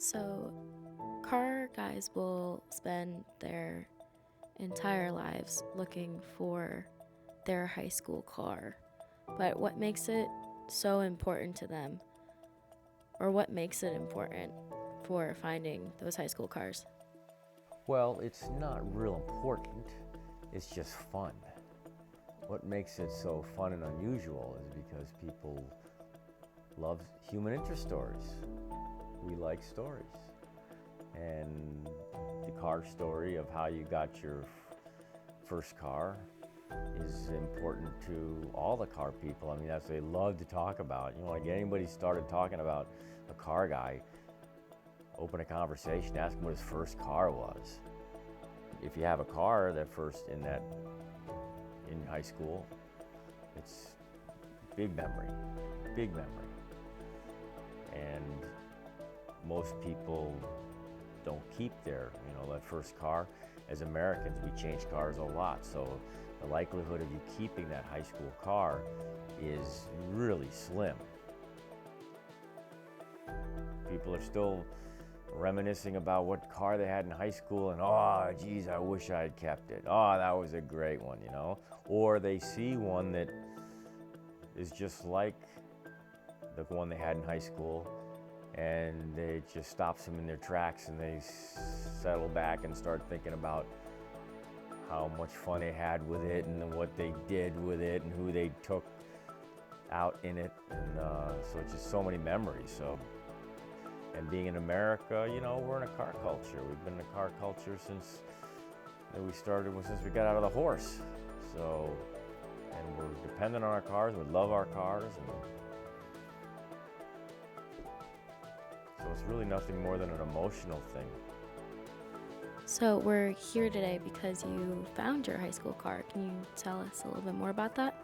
So, car guys will spend their entire lives looking for their high school car. But what makes it so important to them, or what makes it important for finding those high school cars? Well, it's not real important, it's just fun. What makes it so fun and unusual is because people love human interest stories. We like stories. And the car story of how you got your first car is important to all the car people. I mean, that's what they love to talk about. You know, like anybody started talking about a car guy, open a conversation, ask him what his first car was. If you have a car that first in high school, it's big memory, big memory. And most people don't keep that first car. As Americans, we change cars a lot, so the likelihood of you keeping that high school car is really slim. People are still reminiscing about what car they had in high school and, oh, geez, I wish I had kept it. Oh, that was a great one, you know? Or they see one that is just like the one they had in high school, and it just stops them in their tracks, and they settle back and start thinking about how much fun they had with it and what they did with it and who they took out in it. And so it's just so many memories. And being in America, you know, we're in a car culture. We've been in a car culture since we got out of the horse. So, and we're dependent on our cars. We love our cars, and so it's really nothing more than an emotional thing. So, we're here today because you found your high school car. Can you tell us a little bit more about that?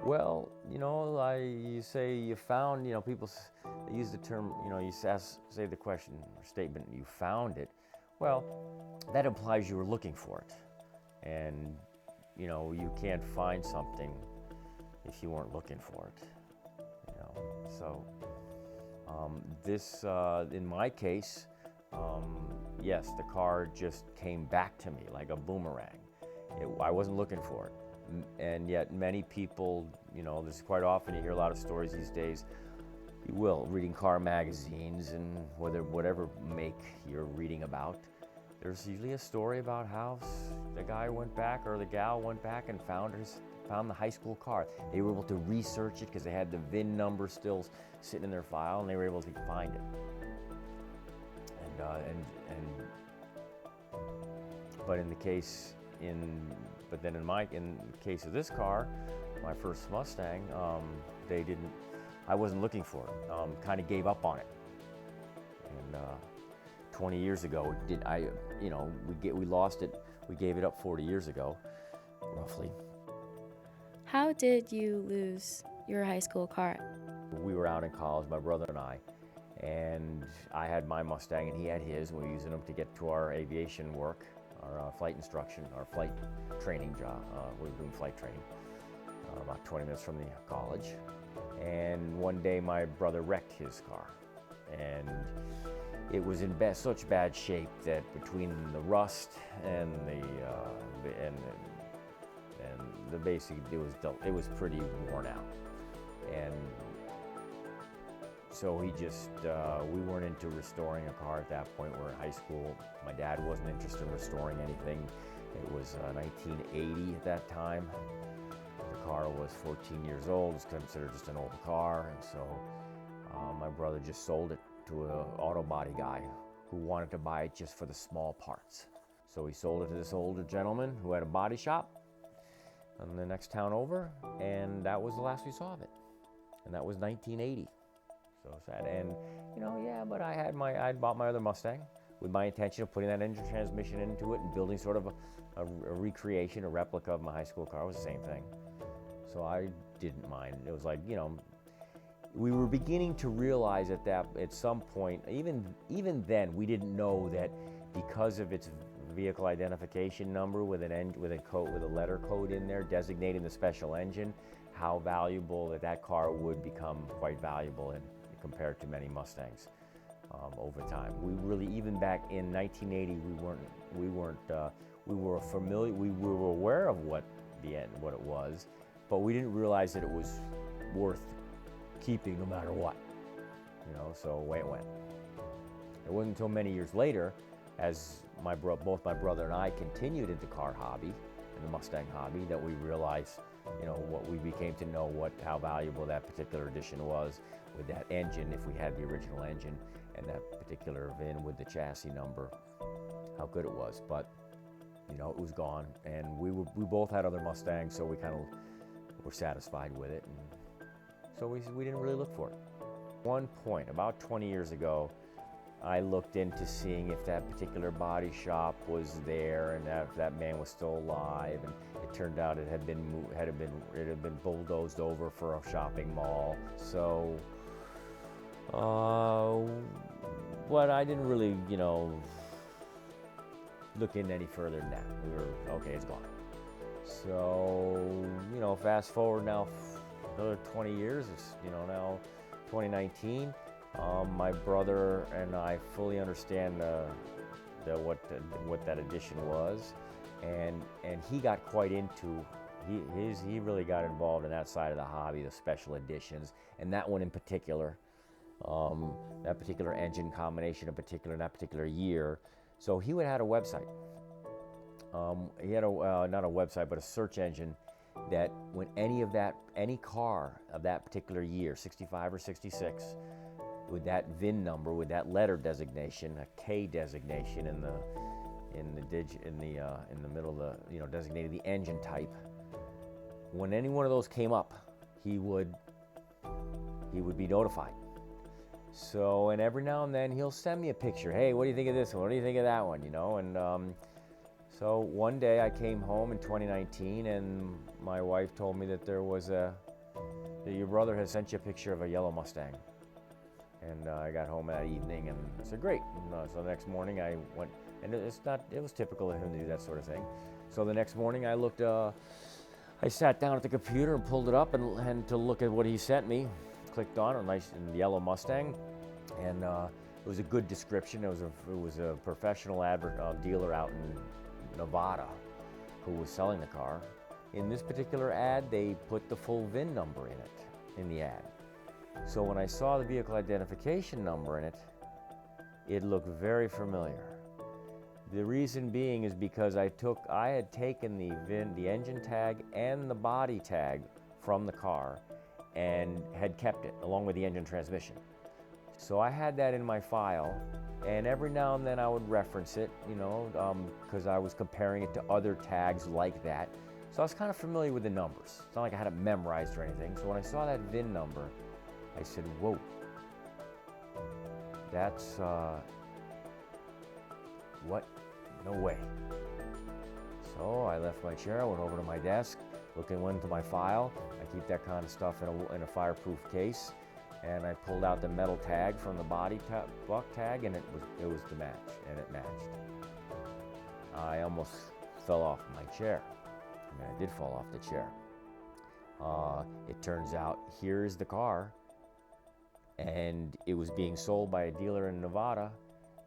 Well, you know, you say you found, you know, they use the term, you know, say the question or statement, you found it. Well, that implies you were looking for it. And, you know, you can't find something if you weren't looking for it, you know. So, in my case, yes, the car just came back to me like a boomerang. I wasn't looking for it. And yet many people, you know, there's quite often you hear a lot of stories these days, reading car magazines, and whatever make you're reading about, there's usually a story about how the guy went back or the gal went back and found the high school car. They were able to research it because they had the VIN number still sitting in their file, and they were able to find it. But in the case of this car, my first Mustang, I wasn't looking for it. Kind of gave up on it. And 20 years ago, we lost it. We gave it up 40 years ago, roughly. How did you lose your high school car? We were out in college, my brother and I, and I had my Mustang and he had his. We were using them to get to our aviation work, our flight instruction, our flight training job. We were doing flight training about 20 minutes from the college. And one day my brother wrecked his car, and it was in such bad shape that between the rust and the basic, it was pretty worn out. And so we weren't into restoring a car at that point. We were in high school. My dad wasn't interested in restoring anything. It was 1980 at that time. The car was 14 years old. It was considered just an old car. And so my brother just sold it to an auto body guy who wanted to buy it just for the small parts. So he sold it to this older gentleman who had a body shop in the next town over, and that was the last we saw of it. And that was 1980. So sad. And but I'd bought my other Mustang with my intention of putting that engine transmission into it and building sort of a recreation, a replica of my high school car. It was the same thing. So I didn't mind. It was like, we were beginning to realize at some point, even then, we didn't know that because of its vehicle identification number with a letter code in there designating the special engine, how valuable that car would become quite valuable compared to many Mustangs. over time. We really, even back in 1980, we were familiar, we were aware of what it was, but we didn't realize that it was worth keeping no matter what. So away it went. It wasn't until many years later, as both my brother and I continued into car hobby and the Mustang hobby, that we realized, what we became to know how valuable that particular edition was, with that engine, if we had the original engine, and that particular VIN with the chassis number, how good it was. But it was gone, and we both had other Mustangs, so we kind of were satisfied with it, and so we didn't really look for it. One point, about 20 years ago, I looked into seeing if that particular body shop was there and if that man was still alive, and it turned out it had been bulldozed over for a shopping mall. So, but I didn't really, look in any further than that. We were okay, it's gone. So, fast forward now another 20 years. It's now 2019. My brother and I fully understand what that edition was, and he got quite into. He really got involved in that side of the hobby, the special editions, and that one in particular, that particular engine combination in particular, in that particular year. So he had a website. He had not a website, but a search engine that when any car of that particular year, 65 or 66, with that VIN number, with that letter designation, a K designation in the middle of the, designating the engine type. When any one of those came up, he would be notified. So, and every now and then he'll send me a picture. Hey, what do you think of this one? What do you think of that one? And so one day I came home in 2019, and my wife told me that that your brother has sent you a picture of a yellow Mustang. And I got home that evening, and I said, great. And, so the next morning I went, and it was typical of him to do that sort of thing. So the next morning I looked, I sat down at the computer and pulled it up and to look at what he sent me. Clicked on a nice yellow Mustang, and it was a good description. It was a professional dealer out in Nevada who was selling the car. In this particular ad, they put the full VIN number in the ad. So when I saw the vehicle identification number in it, it looked very familiar. The reason being is because I had taken the VIN, the engine tag, and the body tag from the car, and had kept it along with the engine transmission. So I had that in my file, and every now and then I would reference it, because I was comparing it to other tags like that. So I was kind of familiar with the numbers. It's not like I had it memorized or anything. So when I saw that VIN number, I said, whoa, that's, what? No way. So I left my chair, I went over to my desk, went into my file. I keep that kind of stuff in a fireproof case, and I pulled out the metal tag from the body buck tag, and it was the match, and it matched. I almost fell off my chair. I mean, I did fall off the chair. It turns out here's the car, and it was being sold by a dealer in Nevada,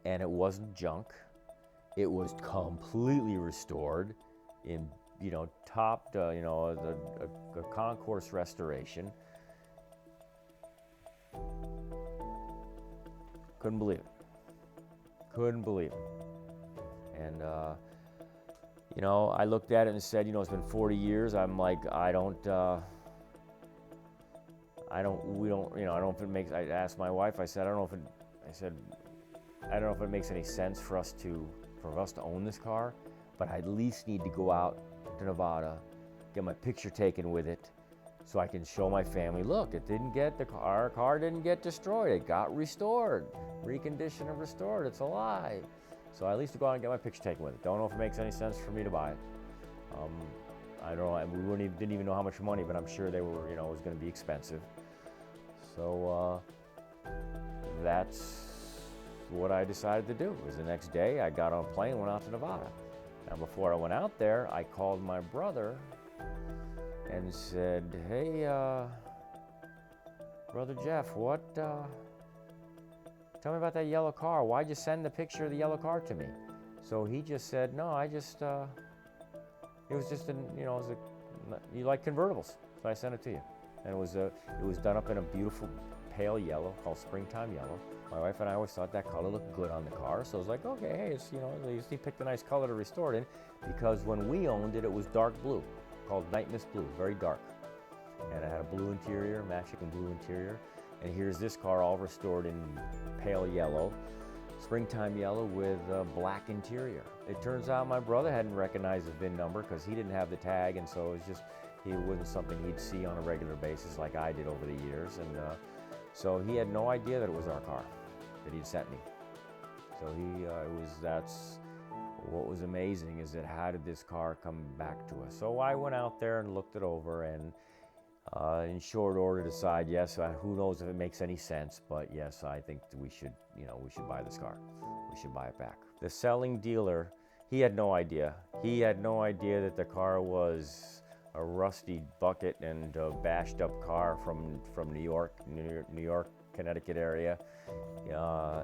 and it wasn't junk. It was completely restored in, topped, a concourse restoration. Couldn't believe it. And, I looked at it and said, it's been 40 years. I'm like, I don't know if it makes, I asked my wife, I don't know if it makes any sense for us to own this car, but I at least need to go out to Nevada, get my picture taken with it, so I can show my family, look, our car didn't get destroyed, it got restored, reconditioned and restored, it's alive. So I at least go out and get my picture taken with it. Don't know if it makes any sense for me to buy it. I don't know, we didn't even know how much money, but I'm sure they were, it was going to be expensive. So that's what I decided to do. It was the next day, I got on a plane and went out to Nevada. Now before I went out there, I called my brother and said, hey, Brother Jeff, tell tell me about that yellow car. Why'd you send the picture of the yellow car to me? So he just said, no, it was just you like convertibles, so I sent it to you. And it was done up in a beautiful pale yellow called springtime yellow. My wife and I always thought that color looked good on the car, so I was like, okay, hey, it's, at least he picked a nice color to restore it in, because when we owned it, it was dark blue, called Night Mist Blue, very dark. And it had a blue interior, matching blue interior. And here's this car all restored in pale yellow, springtime yellow with a black interior. It turns out my brother hadn't recognized the VIN number because he didn't have the tag, and so it wasn't something he'd see on a regular basis like I did over the years. And so he had no idea that it was our car that he'd sent me. So that's what was amazing, is that how did this car come back to us? So I went out there and looked it over, and in short order decide, yes, who knows if it makes any sense, but yes, I think that we should buy this car. We should buy it back. The selling dealer, he had no idea. He had no idea that the car was a rusty bucket and a bashed up car from New York, Connecticut area.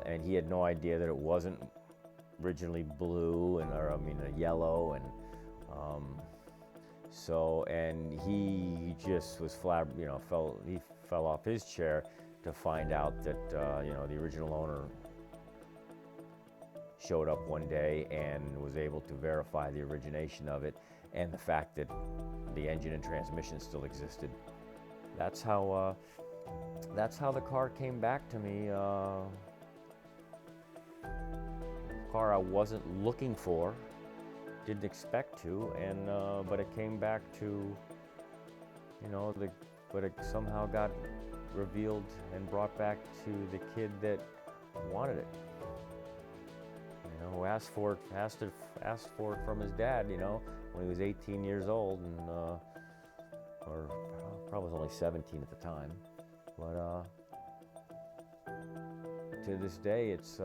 And he had no idea that it wasn't originally blue or yellow, and and he just was he fell off his chair to find out that the original owner showed up one day and was able to verify the origination of it and the fact that the engine and transmission still existed. That's how the car came back to me. Car I wasn't looking for, didn't expect to, and but it came back to, but it somehow got revealed and brought back to the kid that wanted it. Who asked for it from his dad, when he was 18 years old, and or probably was only 17 at the time. But to this day, it's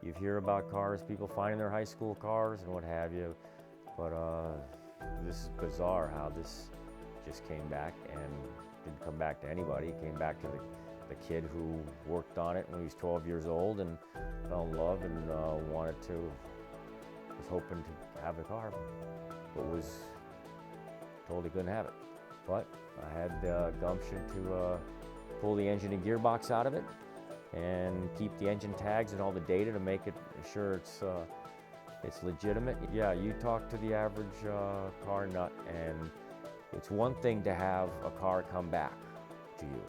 you hear about cars, people finding their high school cars and what have you, but this is bizarre how this just came back, and didn't come back to anybody. It came back to the kid who worked on it when he was 12 years old and fell in love and was hoping to have the car, but was told he couldn't have it. But I had the gumption to pull the engine and gearbox out of it and keep the engine tags and all the data to make it sure it's legitimate. Yeah, you talk to the average car nut, and it's one thing to have a car come back to you,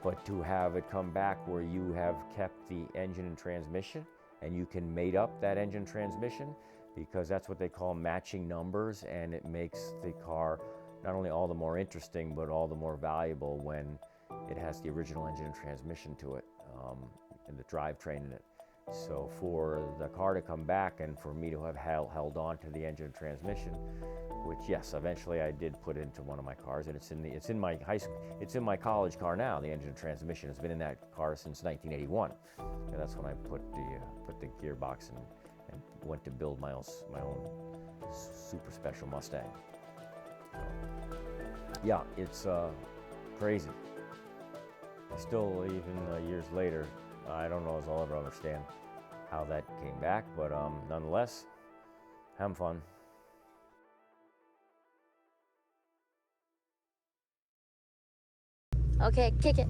but to have it come back where you have kept the engine and transmission and you can mate up that engine transmission, because that's what they call matching numbers, and it makes the car not only all the more interesting but all the more valuable when it has the original engine and transmission to it, and the drivetrain in it. So for the car to come back and for me to have held on to the engine and transmission, which yes, eventually I did put into one of my cars, and it's in my college car now. The engine and transmission has been in that car since 1981, and that's when I put the gearbox and went to build my own super special Mustang. Yeah, it's crazy. I still, even years later, I don't know if I'll ever understand how that came back, but nonetheless, having fun. Okay, kick it.